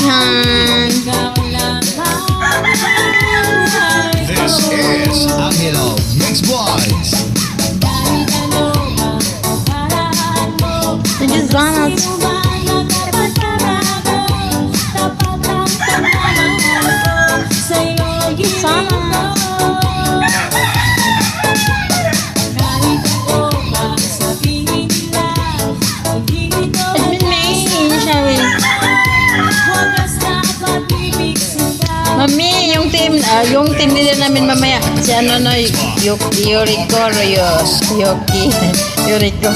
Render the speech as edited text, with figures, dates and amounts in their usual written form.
Amihan. This is Angelo Mix Boys. Nandiyan banat. Sana. Admin May, siya rin. Mami, yung team nila namin mamaya. Si ano no, Yuriko Royos. Yuriko.